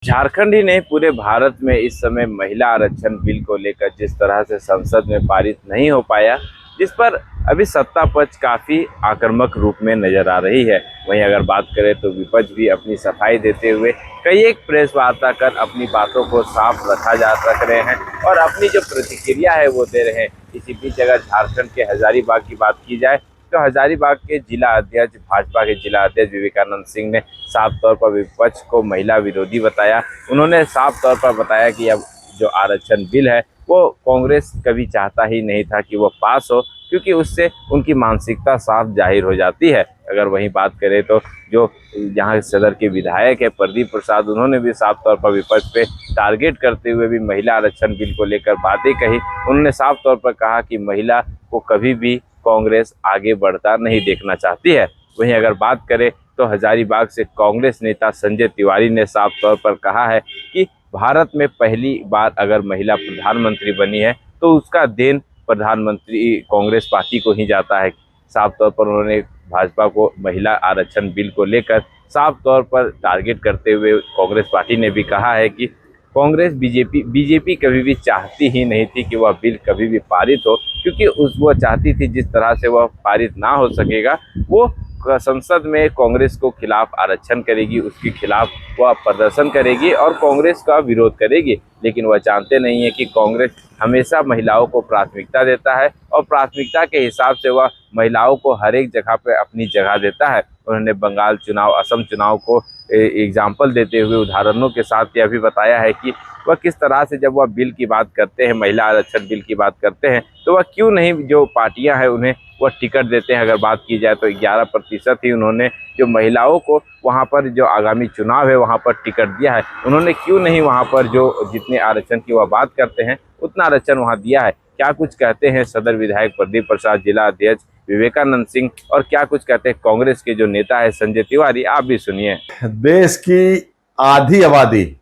झारखंड ही नहीं, पूरे भारत में इस समय महिला आरक्षण बिल को लेकर जिस तरह से संसद में पारित नहीं हो पाया, जिस पर अभी सत्ता पक्ष काफी आक्रामक रूप में नजर आ रही है। वहीं अगर बात करें तो विपक्ष भी अपनी सफाई देते हुए कई एक प्रेस वार्ता कर अपनी बातों को साफ रख रहे हैं और अपनी जो प्रतिक्रिया है वो दे रहे हैं। इसी बीच अगर झारखंड के हजारीबाग की बात की जाए तो हजारीबाग के जिला अध्यक्ष, भाजपा के जिला अध्यक्ष विवेकानंद सिंह ने साफ तौर पर विपक्ष को महिला विरोधी बताया। उन्होंने साफ तौर पर बताया कि अब जो आरक्षण बिल है वो कांग्रेस कभी चाहता ही नहीं था कि वो पास हो, क्योंकि उससे उनकी मानसिकता साफ जाहिर हो जाती है। अगर वहीं बात करें तो जो यहाँ सदर के विधायक है प्रदीप प्रसाद, उन्होंने भी साफ तौर पर विपक्ष पे टारगेट करते हुए भी महिला आरक्षण बिल को लेकर बातें कही। उन्होंने साफ तौर पर कहा कि महिला को कभी भी कांग्रेस आगे बढ़ता नहीं देखना चाहती है। वहीं अगर बात करें तो हजारीबाग से कांग्रेस नेता संजय तिवारी ने साफ तौर पर कहा है कि भारत में पहली बार अगर महिला प्रधानमंत्री बनी है तो उसका देन प्रधानमंत्री कांग्रेस पार्टी को ही जाता है। साफ तौर पर उन्होंने भाजपा को महिला आरक्षण बिल को लेकर साफ तौर पर टारगेट करते हुए कांग्रेस पार्टी ने भी कहा है कि कांग्रेस बीजेपी कभी भी चाहती ही नहीं थी कि वह बिल कभी भी पारित हो, क्योंकि वह चाहती थी जिस तरह से वह पारित ना हो सकेगा वो संसद में कांग्रेस को खिलाफ आरक्षण करेगी, उसके खिलाफ वह प्रदर्शन करेगी और कांग्रेस का विरोध करेगी। लेकिन वह जानते नहीं है कि कांग्रेस हमेशा महिलाओं को प्राथमिकता देता है और प्राथमिकता के हिसाब से वह महिलाओं को हर एक जगह पे अपनी जगह देता है। उन्होंने बंगाल चुनाव, असम चुनाव को एग्जाम्पल देते हुए उदाहरणों के साथ यह भी बताया है कि वह किस तरह से जब वह बिल की बात करते हैं, महिला आरक्षण बिल की बात करते हैं, तो वह क्यों नहीं जो पार्टियां हैं उन्हें वह टिकट देते हैं। अगर बात की जाए तो 11% ही उन्होंने जो महिलाओं को वहां पर जो आगामी चुनाव है वहां पर टिकट दिया है। उन्होंने क्यों नहीं वहां पर जो जितने आरक्षण की वह बात करते हैं उतना आरक्षण वहां दिया है। क्या कुछ कहते हैं सदर विधायक प्रदीप प्रसाद, जिला अध्यक्ष विवेकानंद सिंह, और क्या कुछ कहते हैं कांग्रेस के जो नेता है संजय तिवारी, आप भी सुनिए। देश की आधी आबादी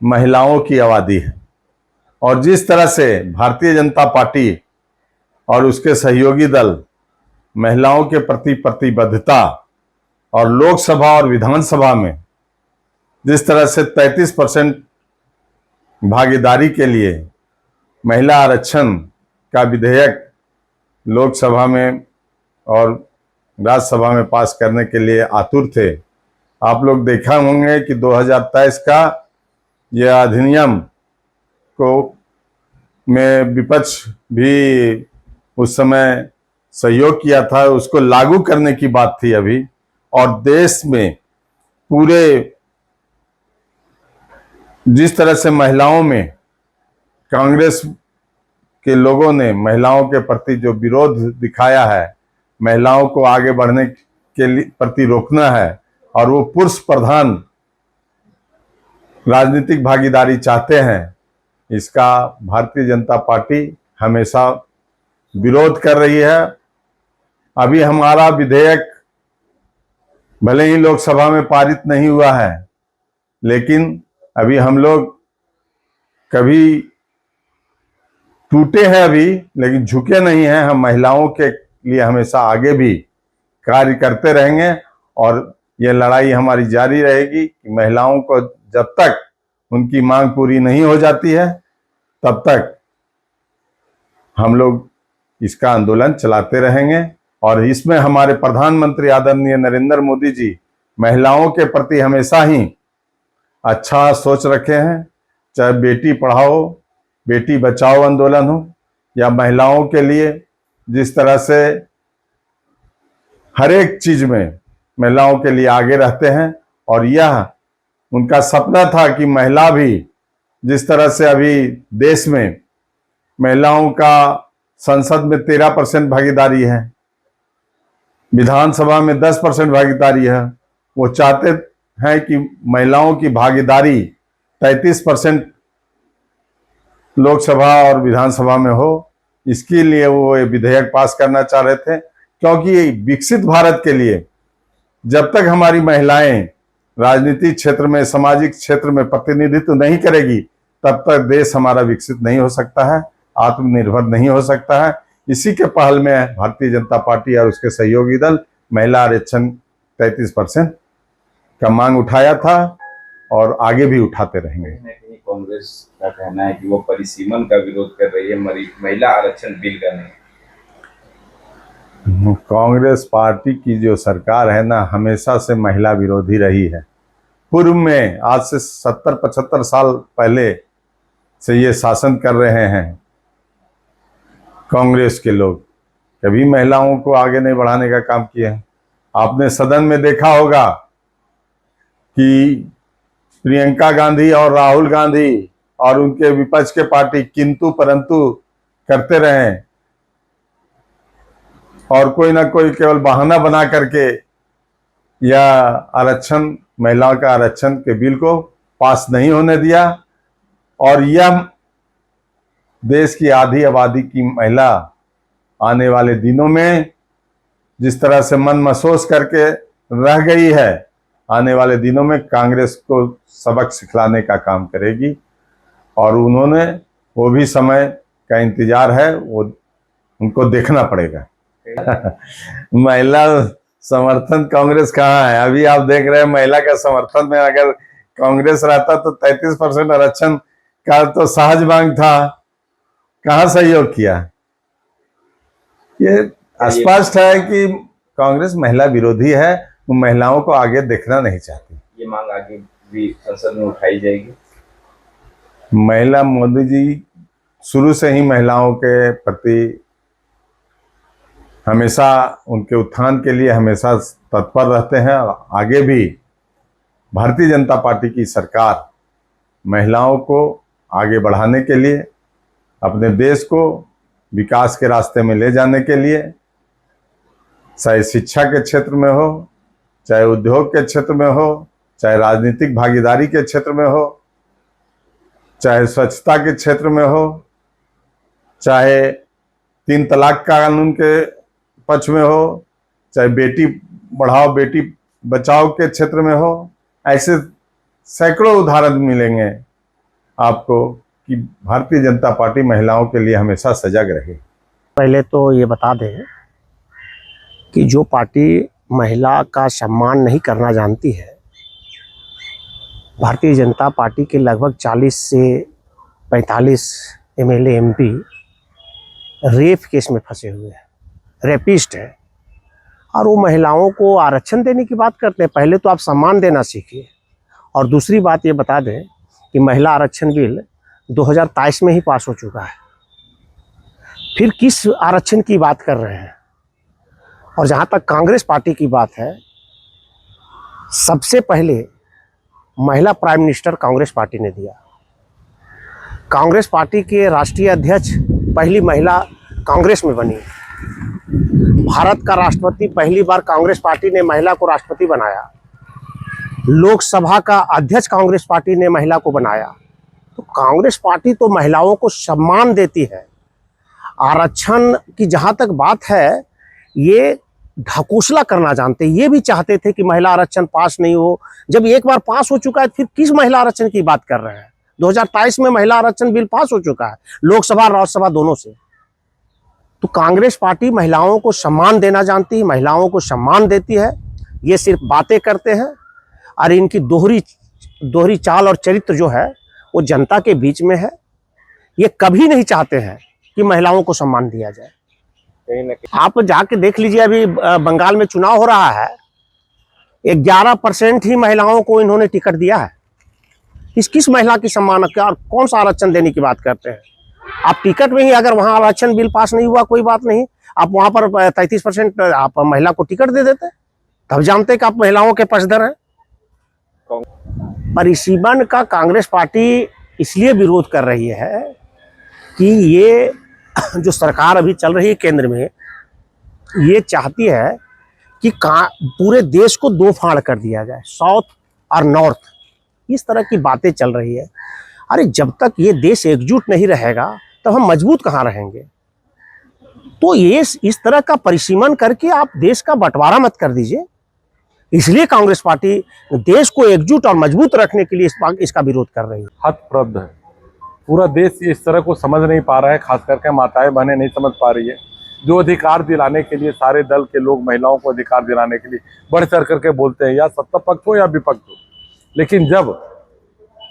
महिलाओं की आबादी है और जिस तरह से भारतीय जनता पार्टी और उसके सहयोगी दल महिलाओं के प्रति प्रतिबद्धता और लोकसभा और विधानसभा में जिस तरह से 33% भागीदारी के लिए महिला आरक्षण का विधेयक लोकसभा में और राज्यसभा में पास करने के लिए आतुर थे। आप लोग देखा होंगे कि 2023 का यह अधिनियम को में विपक्ष भी उस समय सहयोग किया था, उसको लागू करने की बात थी अभी। और देश में पूरे जिस तरह से महिलाओं में कांग्रेस के लोगों ने महिलाओं के प्रति जो विरोध दिखाया है, महिलाओं को आगे बढ़ने के लिए प्रति रोकना है और वो पुरुष प्रधान राजनीतिक भागीदारी चाहते हैं, इसका भारतीय जनता पार्टी हमेशा विरोध कर रही है। अभी हमारा विधेयक भले ही लोकसभा में पारित नहीं हुआ है, लेकिन अभी हम लोग कभी टूटे हैं अभी, लेकिन झुके नहीं हैं। हम महिलाओं के लिए हमेशा आगे भी कार्य करते रहेंगे और ये लड़ाई हमारी जारी रहेगी कि महिलाओं को जब तक उनकी मांग पूरी नहीं हो जाती है तब तक हम लोग इसका आंदोलन चलाते रहेंगे। और इसमें हमारे प्रधानमंत्री आदरणीय नरेंद्र मोदी जी महिलाओं के प्रति हमेशा ही अच्छा सोच रखे हैं, चाहे बेटी पढ़ाओ बेटी बचाओ आंदोलन हो या महिलाओं के लिए जिस तरह से हर एक चीज में महिलाओं के लिए आगे रहते हैं। और यह उनका सपना था कि महिला भी जिस तरह से अभी देश में महिलाओं का संसद में 13% भागीदारी है, विधानसभा में 10% भागीदारी है, वो चाहते हैं कि महिलाओं की भागीदारी 33% लोकसभा और विधानसभा में हो। इसके लिए वो विधेयक पास करना चाह रहे थे, क्योंकि विकसित भारत के लिए जब तक हमारी महिलाएं राजनीतिक क्षेत्र में, सामाजिक क्षेत्र में प्रतिनिधित्व नहीं करेगी तब तक देश हमारा विकसित नहीं हो सकता है, आत्मनिर्भर नहीं हो सकता है। इसी के पहल में भारतीय जनता पार्टी और उसके सहयोगी दल महिला आरक्षण 33% का मांग उठाया था और आगे भी उठाते रहेंगे। कहीं ना कहीं कांग्रेस का कहना है कि वो परिसीमन का विरोध कर रही है, महिला आरक्षण बिल का नहीं। कांग्रेस पार्टी की जो सरकार है ना, हमेशा से महिला विरोधी रही है। पूर्व में आज से 70-75 साल पहले से ये शासन कर रहे हैं कांग्रेस के लोग, कभी महिलाओं को आगे नहीं बढ़ाने का काम किया है। आपने सदन में देखा होगा कि प्रियंका गांधी और राहुल गांधी और उनके विपक्ष के पार्टी किंतु परंतु करते रहे और कोई ना कोई केवल बहाना बना करके या आरक्षण, महिलाओं का आरक्षण के बिल को पास नहीं होने दिया। और यह देश की आधी आबादी की महिला आने वाले दिनों में जिस तरह से मन महसूस करके रह गई है, आने वाले दिनों में कांग्रेस को सबक सिखलाने का काम करेगी। और उन्होंने वो भी समय का इंतजार है, वो उनको देखना पड़ेगा। महिला समर्थन कांग्रेस कहाँ है? अभी आप देख रहे हैं महिला का समर्थन में अगर कांग्रेस रहता तो 33% आरक्षण का तो सहज मांग था, कहाँ सहयोग किया? ये स्पष्ट है कि कांग्रेस महिला विरोधी है, वो महिलाओं को आगे देखना नहीं चाहती। ये मांग आगे भी संसद में उठाई जाएगी। महिला मोदी जी शुरू से ही महिलाओं के प्रति हमेशा उनके उत्थान के लिए हमेशा तत्पर रहते हैं। आगे भी भारतीय जनता पार्टी की सरकार महिलाओं को आगे बढ़ाने के लिए, अपने देश को विकास के रास्ते में ले जाने के लिए, चाहे शिक्षा के क्षेत्र में हो, चाहे उद्योग के क्षेत्र में हो, चाहे राजनीतिक भागीदारी के क्षेत्र में हो, चाहे स्वच्छता के क्षेत्र में हो, चाहे 3 तलाक कानून के पक्ष में हो, चाहे बेटी बढ़ाओ बेटी बचाओ के क्षेत्र में हो, ऐसे सैकड़ों उदाहरण मिलेंगे आपको कि भारतीय जनता पार्टी महिलाओं के लिए हमेशा सजग रहे। पहले तो ये बता दें कि जो पार्टी महिला का सम्मान नहीं करना जानती है, भारतीय जनता पार्टी के लगभग 40 से 45 एमएलए एमपी रेप केस में फंसे हुए हैं, रेपिस्ट है, और वो महिलाओं को आरक्षण देने की बात करते हैं। पहले तो आप सम्मान देना सीखिए। और दूसरी बात ये बता दें कि महिला आरक्षण बिल 2023 में ही पास हो चुका है, फिर किस आरक्षण की बात कर रहे हैं? और जहाँ तक कांग्रेस पार्टी की बात है, सबसे पहले महिला प्राइम मिनिस्टर कांग्रेस पार्टी ने दिया। कांग्रेस पार्टी के राष्ट्रीय अध्यक्ष पहली महिला कांग्रेस में बनी। भारत का राष्ट्रपति पहली बार कांग्रेस पार्टी ने महिला को राष्ट्रपति बनाया। लोकसभा का अध्यक्ष कांग्रेस पार्टी ने महिला को बनाया। तो कांग्रेस पार्टी तो महिलाओं को सम्मान देती है। आरक्षण की जहाँ तक बात है, ये ढकोसला करना जानते, ये भी चाहते थे कि महिला आरक्षण पास नहीं हो। जब एक बार पास हो चुका है, फिर किस महिला आरक्षण की बात कर रहे हैं? 2023 में महिला आरक्षण बिल पास हो चुका है, लोकसभा और राज्यसभा दोनों से। तो कांग्रेस पार्टी महिलाओं को सम्मान देना जानती है, महिलाओं को सम्मान देती है। ये सिर्फ बातें करते हैं और इनकी दोहरी चाल और चरित्र जो है वो जनता के बीच में है। ये कभी नहीं चाहते हैं कि महिलाओं को सम्मान दिया जाए। आप जाके देख लीजिए, अभी बंगाल में चुनाव हो रहा है, 11% ही महिलाओं को इन्होंने टिकट दिया है। किस महिला की सम्मान और कौन सा आरक्षण देने की बात करते हैं? आप टिकट में ही, अगर वहां आरक्षण बिल पास नहीं हुआ कोई बात नहीं, आप वहां पर 33% आप महिला को टिकट दे देते, तब जानते कि आप महिलाओं के पक्षधर हैं। परिसीमन का कांग्रेस पार्टी इसलिए विरोध कर रही है कि ये जो सरकार अभी चल रही है केंद्र में, ये चाहती है कि पूरे देश को 2 फाड़ कर दिया जाए, साउथ और नॉर्थ। इस तरह की बातें चल रही है। अरे जब तक ये देश एकजुट नहीं रहेगा तब हम मजबूत कहाँ रहेंगे? तो ये इस तरह का परिसीमन करके आप देश का बंटवारा मत कर दीजिए। इसलिए कांग्रेस पार्टी देश को एकजुट और मजबूत रखने के लिए इसका विरोध कर रही है। हतप्रभ है, पूरा देश इस तरह को समझ नहीं पा रहा है, खास करके माताएं बहनें नहीं समझ पा रही है। जो अधिकार दिलाने के लिए सारे दल के लोग महिलाओं को अधिकार दिलाने के लिए बढ़ चढ़ करके बोलते हैं, या सत्ता पक्ष हो या विपक्ष हो, लेकिन जब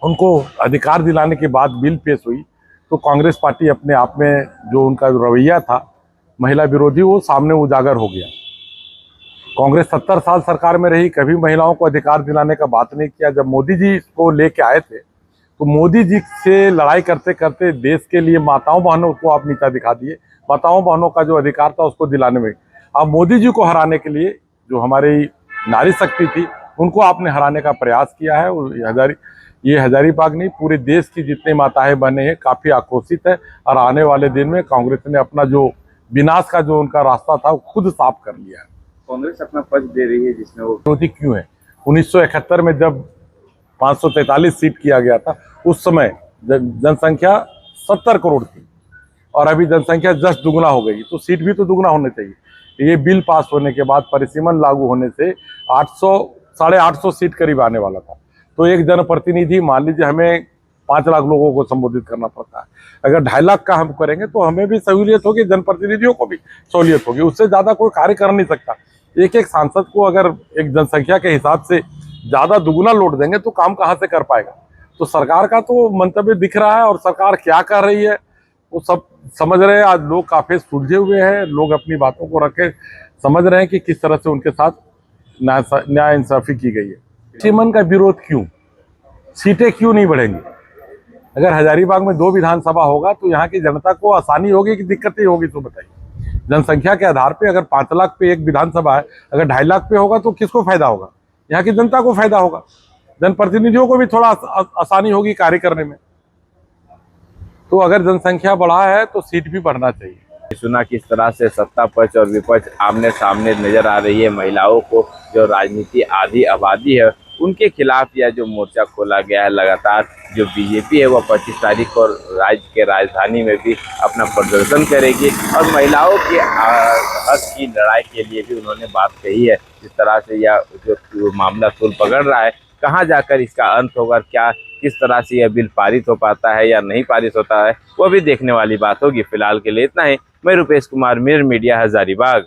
उनको अधिकार दिलाने के बाद बिल पेश हुई तो कांग्रेस पार्टी अपने आप में जो उनका रवैया था महिला विरोधी वो सामने उजागर हो गया। कांग्रेस 70 साल सरकार में रही, कभी महिलाओं को अधिकार दिलाने का बात नहीं किया। जब मोदी जी इसको लेके आए थे तो मोदी जी से लड़ाई करते करते देश के लिए माताओं बहनों को आप नीचा दिखा दिए। माताओं बहनों का जो अधिकार था उसको दिलाने में अब मोदी जी को हराने के लिए जो हमारी नारी शक्ति थी उनको आपने हराने का प्रयास किया है। ये हजारीबाग नहीं, पूरे देश की जितनी माताएं बहनें हैं काफी आक्रोशित है और आने वाले दिन में कांग्रेस ने अपना जो विनाश का जो उनका रास्ता था वो खुद साफ कर लिया है। कांग्रेस अपना पक्ष दे रही है जिसमें वो विरोधी क्यों है? 1971 में जब 543 सीट किया गया था उस समय जनसंख्या 70 करोड़ थी और अभी जनसंख्या जस्ट दुगुना हो गई, तो सीट भी तो दुगुना होने चाहिए। ये बिल पास होने के बाद परिसीमन लागू होने से 800-850 सीट करीब आने वाला था। तो एक जनप्रतिनिधि, मान लीजिए हमें 5 लाख लोगों को संबोधित करना पड़ता है, अगर 2.5 लाख का हम करेंगे तो हमें भी सहूलियत होगी, जनप्रतिनिधियों को भी सहूलियत होगी। उससे ज़्यादा कोई कार्य कर नहीं सकता। एक एक सांसद को अगर एक जनसंख्या के हिसाब से ज़्यादा दुगुना लोड देंगे तो काम कहाँ से कर पाएगा? तो सरकार का तो मंतव्य दिख रहा है और सरकार क्या कर रही है वो सब समझ रहे हैं। आज लोग काफ़ी सुलझे हुए हैं, लोग अपनी बातों को रखे समझ रहे हैं कि किस तरह से उनके साथ न्याय इंसाफी की गई है। परिसीमन का विरोध क्यों? सीटें क्यों नहीं बढ़ेंगी? अगर हजारीबाग में 2 विधानसभा होगा तो यहाँ की जनता को आसानी होगी कि दिक्कतें होगी? तो बताइए। जनसंख्या के आधार पे अगर 5 लाख पे एक विधानसभा है, अगर 2.5 लाख पे होगा तो किसको फायदा होगा? यहाँ की जनता को फायदा होगा, जनप्रतिनिधियों को भी थोड़ा आसानी होगी कार्य करने में। तो अगर जनसंख्या बढ़ा है तो सीट भी बढ़ना चाहिए। सुना किस तरह से सत्ता पक्ष और विपक्ष आमने सामने नजर आ रही है। महिलाओं को जो राजनीति आधी आबादी है उनके खिलाफ यह जो मोर्चा खोला गया है, लगातार जो बीजेपी है वह 25 तारीख को राज्य के राजधानी में भी अपना प्रदर्शन करेगी और महिलाओं के हक की लड़ाई के लिए भी उन्होंने बात कही है। जिस तरह से यह जो मामला सूल पकड़ रहा है, कहाँ जाकर इसका अंत होगा, क्या किस तरह से यह बिल पारित हो पाता है या नहीं पारित होता है, वो भी देखने वाली बात होगी। फिलहाल के लिए इतना ही। मैं रुपेश कुमार, मिरर मीडिया, हजारीबाग।